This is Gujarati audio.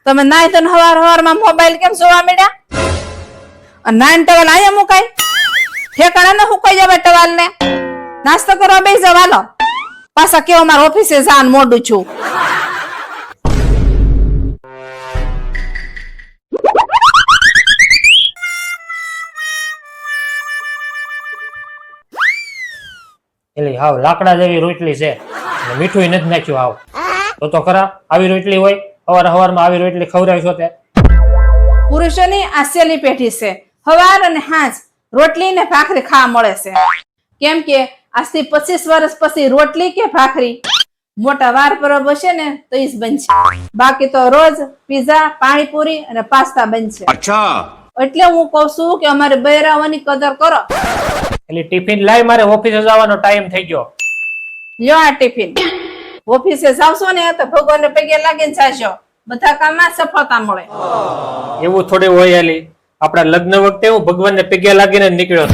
તમે નાય તો હવાર મોબાઈલ કેમ જોવા મળ્યા? નાઈન ટવલ અહીંયા મુકાય, ઠેકાણા ને હુકાઈ જવા ટવાલ ને. નાસ્તો કરવા બેસી જાવ હાલો, પાછા કેવો મારા ઓફિસે જવાનું મોડું છું. એટલે હાવ લાકડા જેવી રોટલી છે, મીઠું નથી નાખ્યું. હાવ તો ખરા આવી રોટલી હોય, હવારમાં આવી રોટલી ખવડાવશો તે? પુરુષોની આ છેલ્લી પેઢી છે, હવાર અને હાંજ રોટલી ને ભાખરી ખાવા મળે છે. કેમ કે આજથી 25 વર્ષ પછી રોટલી કે ભાખરી મોટા વાર પરબ હશે ને તો ઈ જ બનશે, બાકી તો રોજ પીઝા, પાણીપુરી અને પાસ્તા બનશે. એટલે હું કઉ છું કે અમારે બૈરાઓની કદર કરો. એટલે ટિફિન લાય, મારે ઓફિસે જવાનો ટાઈમ થઈ ગયો. લ્યો આ ટિફિન. ઓફિસે જાવશો ને તો ભગવાનને પગે લાગીને જાશો, બધા કામમાં સફળતા મળે. એવું થોડું હોય. આપડા લગ્ન વખતે હું ભગવાનને પગે લાગીને નીકળ્યો.